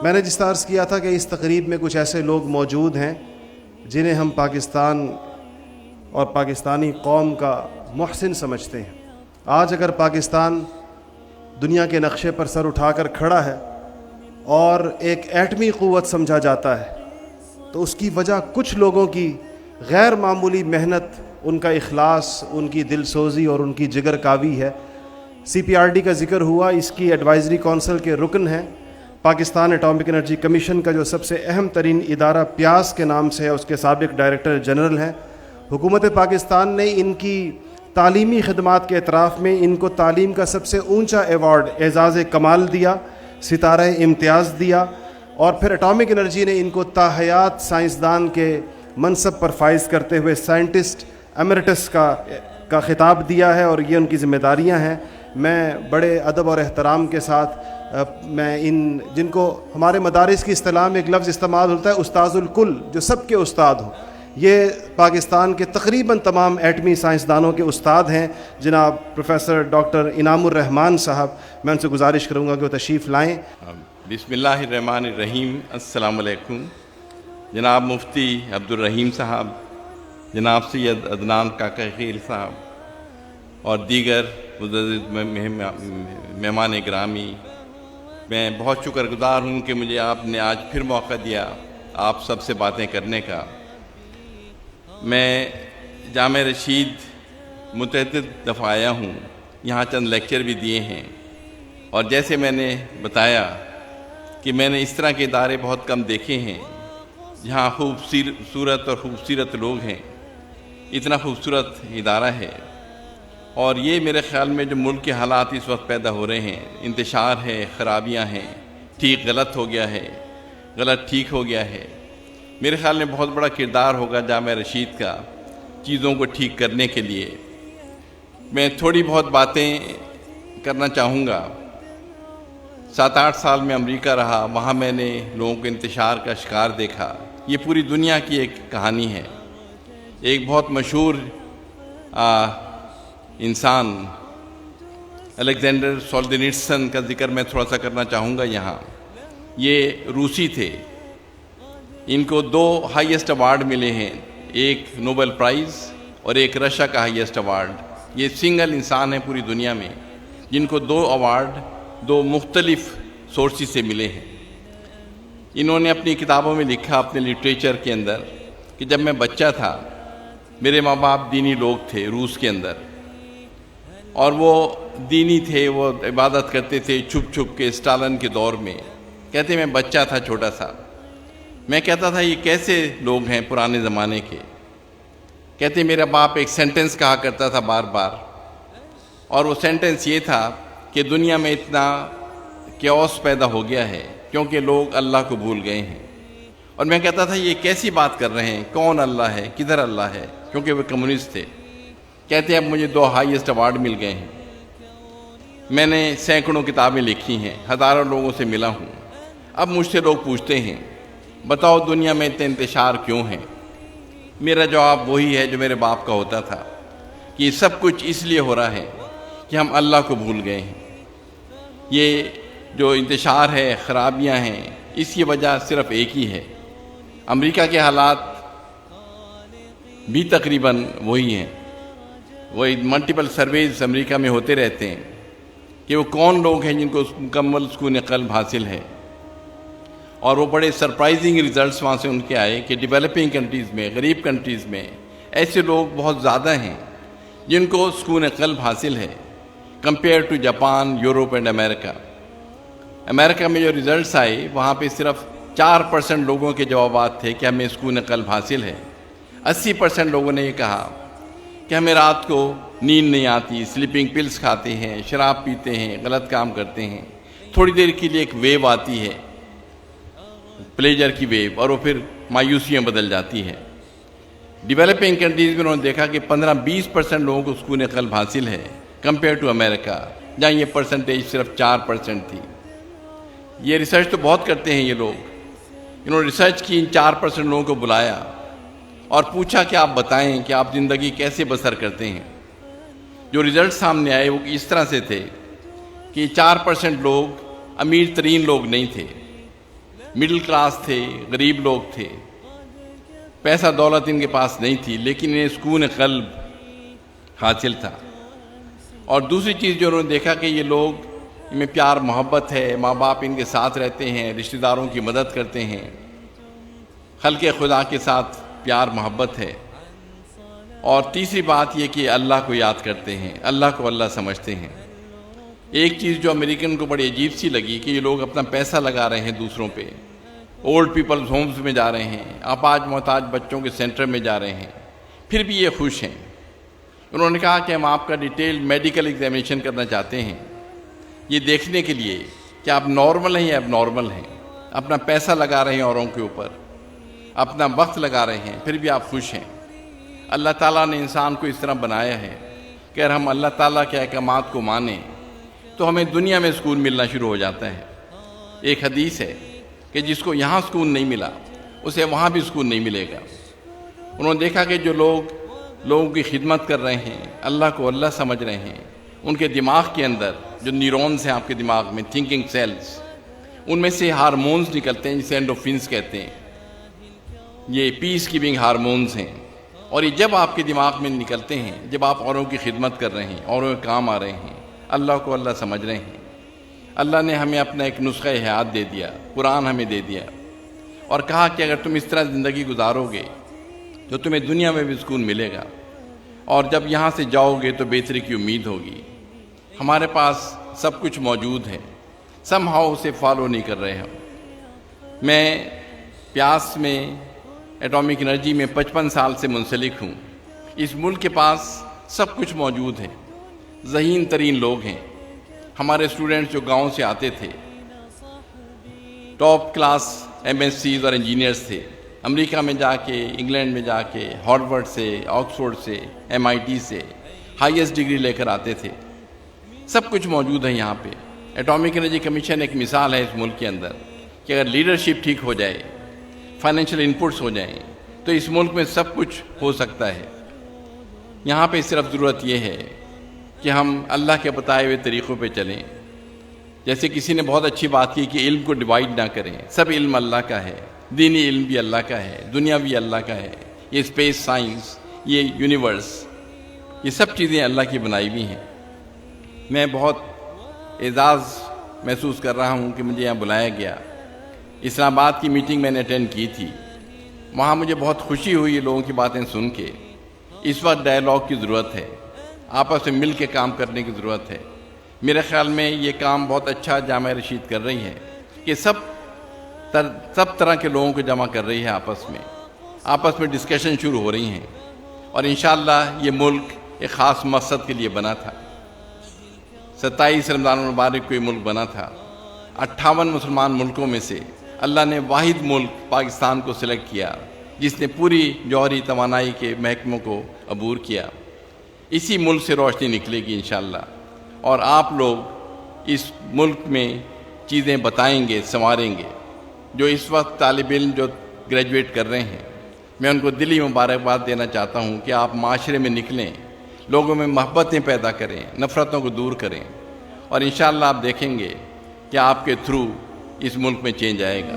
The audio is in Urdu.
میں نے جس طرح عرض کیا تھا کہ اس تقریب میں کچھ ایسے لوگ موجود ہیں جنہیں ہم پاکستان اور پاکستانی قوم کا محسن سمجھتے ہیں۔ آج اگر پاکستان دنیا کے نقشے پر سر اٹھا کر کھڑا ہے اور ایک ایٹمی قوت سمجھا جاتا ہے تو اس کی وجہ کچھ لوگوں کی غیر معمولی محنت، ان کا اخلاص، ان کی دل سوزی اور ان کی جگر کاوی ہے۔ CPRD کا ذکر ہوا، اس کی ایڈوائزری کونسل کے رکن ہیں۔ پاکستان ایٹامک انرجی کمیشن کا جو سب سے اہم ترین ادارہ پیاس کے نام سے ہے، اس کے سابق ڈائریکٹر جنرل ہیں۔ حکومت پاکستان نے ان کی تعلیمی خدمات کے اعتراف میں ان کو تعلیم کا سب سے اونچا ایوارڈ اعزاز کمال دیا، ستارہ امتیاز دیا، اور پھر ایٹامک انرجی نے ان کو تاحیات سائنسدان کے منصب پر فائز کرتے ہوئے سائنٹسٹ ایمریٹس کا خطاب دیا ہے، اور یہ ان کی ذمہ داریاں ہیں۔ میں بڑے ادب اور احترام کے ساتھ میں جن کو ہمارے مدارس کی اصطلاح میں ایک لفظ استعمال ہوتا ہے استاذ الکل، جو سب کے استاد ہوں، یہ پاکستان کے تقریباً تمام ایٹمی سائنسدانوں کے استاد ہیں، جناب پروفیسر ڈاکٹر انعام الرحمان صاحب۔ میں ان سے گزارش کروں گا کہ وہ تشریف لائیں۔ بسم اللہ الرحمن الرحیم۔ السلام علیکم۔ جناب مفتی عبدالرحیم صاحب، جناب سید عدنان کاکا خیل صاحب اور دیگر معزز مہمان گرامی، میں بہت شکر گزار ہوں کہ مجھے آپ نے آج پھر موقع دیا آپ سب سے باتیں کرنے کا۔ میں جامعہ رشید متعدد دفعہ آیا ہوں، یہاں چند لیکچر بھی دیے ہیں، اور جیسے میں نے بتایا کہ میں نے اس طرح کے ادارے بہت کم دیکھے ہیں جہاں خوبصورت اور خوبصورت لوگ ہیں۔ اتنا خوبصورت ادارہ ہے، اور یہ میرے خیال میں جو ملک کے حالات اس وقت پیدا ہو رہے ہیں، انتشار ہے، خرابیاں ہیں، ٹھیک غلط ہو گیا ہے، غلط ٹھیک ہو گیا ہے، میرے خیال میں بہت بڑا کردار ہوگا جامعہ رشید کا چیزوں کو ٹھیک کرنے کے لیے۔ میں تھوڑی بہت باتیں کرنا چاہوں گا۔ 7-8 سال میں امریکہ رہا، وہاں میں نے لوگوں کو انتشار کا شکار دیکھا۔ یہ پوری دنیا کی ایک کہانی ہے۔ ایک بہت مشہور انسان الیگزینڈر سولجینیٹسن کا ذکر میں تھوڑا سا کرنا چاہوں گا یہاں۔ یہ روسی تھے، ان کو 2 ہائیسٹ ایوارڈ ملے ہیں، ایک نوبل پرائز اور ایک رشیا کا ہائیسٹ ایوارڈ۔ یہ سنگل انسان ہے پوری دنیا میں جن کو 2 ایوارڈ 2 مختلف سورسز سے ملے ہیں۔ انہوں نے اپنی کتابوں میں لکھا، اپنے لٹریچر کے اندر، کہ جب میں بچہ تھا میرے ماں باپ دینی لوگ تھے روس کے اندر، اور وہ دینی تھے، وہ عبادت کرتے تھے چھپ چھپ کے اسٹالن کے دور میں۔ کہتے میں بچہ تھا چھوٹا سا، میں کہتا تھا یہ کیسے لوگ ہیں پرانے زمانے کے۔ کہتے میرا باپ ایک سینٹنس کہا کرتا تھا بار بار، اور وہ سینٹنس یہ تھا کہ دنیا میں اتنا کیوس پیدا ہو گیا ہے کیونکہ لوگ اللہ کو بھول گئے ہیں۔ اور میں کہتا تھا یہ کیسی بات کر رہے ہیں، کون اللہ ہے، کدھر اللہ ہے، کیونکہ وہ کمیونسٹ تھے۔ کہتے اب مجھے 2 ہائیسٹ ایوارڈ مل گئے ہیں، میں نے سینکڑوں کتابیں لکھی ہیں، ہزاروں لوگوں سے ملا ہوں۔ اب مجھ سے لوگ پوچھتے ہیں بتاؤ دنیا میں اتنے انتشار کیوں ہیں؟ میرا جواب وہی ہے جو میرے باپ کا ہوتا تھا، کہ یہ سب کچھ اس لیے ہو رہا ہے کہ ہم اللہ کو بھول گئے ہیں۔ یہ جو انتشار ہے، خرابیاں ہیں، اس کی وجہ صرف ایک ہی ہے۔ امریکہ کے حالات بھی تقریباً وہی ہیں۔ وہی ملٹیپل سرویز امریکہ میں ہوتے رہتے ہیں کہ وہ کون لوگ ہیں جن کو مکمل سکون قلب حاصل ہے، اور وہ بڑے سرپرائزنگ ریزلٹس وہاں سے ان کے آئے کہ ڈیولپنگ کنٹریز میں، غریب کنٹریز میں ایسے لوگ بہت زیادہ ہیں جن کو سکون قلب حاصل ہے compare to Japan, Europe and America. امریکہ میں جو ریزلٹس آئے وہاں پہ صرف 4% لوگوں کے جوابات تھے کہ ہمیں سکون قلب حاصل ہے۔ 80% لوگوں نے یہ کہا کہ ہمیں رات کو نیند نہیں آتی، سلیپنگ پلس کھاتے ہیں، شراب پیتے ہیں، غلط کام کرتے ہیں، تھوڑی دیر کے لیے ایک ویو آتی ہے، پلیجر کی ویو، اور وہ پھر مایوسیاں بدل جاتی ہے۔ ڈیولپنگ کنٹریز میں انہوں نے دیکھا کہ 15-20% لوگوں کو سکون قلب حاصل ہے کمپیئر ٹو امریکہ، جہاں یہ پرسنٹیج صرف 4% تھی۔ یہ ریسرچ تو بہت کرتے ہیں یہ لوگ، انہوں نے ریسرچ کی، ان 4% لوگوں کو بلایا اور پوچھا کہ آپ بتائیں کہ آپ زندگی کیسے بسر کرتے ہیں۔ جو رزلٹ سامنے آئے وہ اس طرح سے تھے کہ 4% لوگ امیر ترین لوگ نہیں تھے، مڈل کلاس تھے، غریب لوگ تھے، پیسہ دولت ان کے پاس نہیں تھی، لیکن انہیں سکون قلب حاصل تھا۔ اور دوسری چیز جو انہوں نے دیکھا کہ یہ لوگ ان میں پیار محبت ہے، ماں باپ ان کے ساتھ رہتے ہیں، رشتہ داروں کی مدد کرتے ہیں، خلق خدا کے ساتھ پیار محبت ہے۔ اور تیسری بات یہ کہ اللہ کو یاد کرتے ہیں، اللہ کو اللہ سمجھتے ہیں۔ ایک چیز جو امریکن کو بڑی عجیب سی لگی کہ یہ لوگ اپنا پیسہ لگا رہے ہیں دوسروں پہ، اولڈ پیپلز ہومز میں جا رہے ہیں، اپاہج محتاج بچوں کے سینٹر میں جا رہے ہیں، پھر بھی یہ خوش ہیں۔ انہوں نے کہا کہ ہم آپ کا ڈیٹیل میڈیکل ایگزامینیشن کرنا چاہتے ہیں، یہ دیکھنے کے لیے کہ آپ نارمل ہیں یا اب نارمل ہیں۔ اپنا پیسہ لگا رہے ہیں اوروں کے اوپر، اپنا وقت لگا رہے ہیں، پھر بھی آپ خوش ہیں۔ اللہ تعالیٰ نے انسان کو اس طرح بنایا ہے کہ اگر ہم اللہ تعالیٰ کے احکامات کو مانیں تو ہمیں دنیا میں سکون ملنا شروع ہو جاتا ہے۔ ایک حدیث ہے کہ جس کو یہاں سکون نہیں ملا اسے وہاں بھی سکون نہیں ملے گا۔ انہوں نے دیکھا کہ جو لوگوں کی خدمت کر رہے ہیں، اللہ کو اللہ سمجھ رہے ہیں، ان کے دماغ کے اندر جو نیورونز ہیں آپ کے دماغ میں، تھنکنگ سیلز، ان میں سے ہارمونز نکلتے ہیں جسے اینڈورفنز کہتے ہیں۔ یہ پیس گیونگ ہارمونز ہیں، اور یہ جب آپ کے دماغ میں نکلتے ہیں، جب آپ اوروں کی خدمت کر رہے ہیں، اوروں کے کام آ رہے ہیں، اللہ کو اللہ سمجھ رہے ہیں۔ اللہ نے ہمیں اپنا ایک نسخہ حیات دے دیا، قرآن ہمیں دے دیا، اور کہا کہ اگر تم اس طرح زندگی گزارو گے تو تمہیں دنیا میں بھی سکون ملے گا، اور جب یہاں سے جاؤ گے تو بہتری کی امید ہوگی۔ ہمارے پاس سب کچھ موجود ہے، سم ہاؤ اسے فالو نہیں کر رہے ہم۔ میں پیاس میں ایٹامک انرجی میں 55 سال سے منسلک ہوں۔ اس ملک کے پاس سب کچھ موجود ہے، ذہین ترین لوگ ہیں۔ ہمارے اسٹوڈنٹس جو گاؤں سے آتے تھے، ٹاپ کلاس MSCs اور انجینئرز تھے، امریکہ میں جا کے، انگلینڈ میں جا کے، ہارورڈ سے، آکسفورڈ سے، MIT سے ہائیسٹ ڈگری لے کر آتے تھے۔ سب کچھ موجود ہے یہاں پہ۔ ایٹامک انرجی کمیشن ایک مثال ہے اس ملک کے اندر کہ اگر لیڈرشپ ٹھیک ہو جائے، فائنینشیل انپٹس ہو جائیں، تو اس ملک میں سب کچھ ہو سکتا ہے۔ یہاں پہ صرف ضرورت یہ ہے کہ ہم اللہ کے بتائے ہوئے طریقوں پہ چلیں۔ جیسے کسی نے بہت اچھی بات کی کہ علم کو ڈیوائیڈ نہ کریں، سب علم اللہ کا ہے، دینی علم بھی اللہ کا ہے، دنیا بھی اللہ کا ہے، یہ اسپیس سائنس، یہ یونیورس، یہ سب چیزیں اللہ کی بنائی ہوئی ہیں۔ میں بہت اعزاز محسوس کر رہا ہوں کہ مجھے یہاں بلایا گیا۔ اسلام آباد کی میٹنگ میں نے اٹینڈ کی تھی، وہاں مجھے بہت خوشی ہوئی لوگوں کی باتیں سن کے۔ اس وقت ڈائیلاگ کی ضرورت ہے، آپس میں مل کے کام کرنے کی ضرورت ہے۔ میرے خیال میں یہ کام بہت اچھا جامعہ رشید کر رہی ہے کہ سب طرح کے لوگوں کو جمع کر رہی ہے، آپس میں ڈسکشن شروع ہو رہی ہیں، اور انشاءاللہ یہ ملک ایک خاص مقصد کے لیے بنا تھا۔ 27 رمضان المبارک کو یہ ملک بنا تھا۔ 58 مسلمان ملکوں میں سے اللہ نے واحد ملک پاکستان کو سلیکٹ کیا جس نے پوری جوہری توانائی کے محکموں کو عبور کیا۔ اسی ملک سے روشنی نکلے گی انشاءاللہ، اور آپ لوگ اس ملک میں چیزیں بتائیں گے، سنواریں گے۔ جو اس وقت طالب علم جو گریجویٹ کر رہے ہیں، میں ان کو دلی مبارکباد دینا چاہتا ہوں کہ آپ معاشرے میں نکلیں، لوگوں میں محبتیں پیدا کریں، نفرتوں کو دور کریں، اور انشاءاللہ آپ دیکھیں گے کہ آپ کے تھرو اس ملک میں چینج آئے گا۔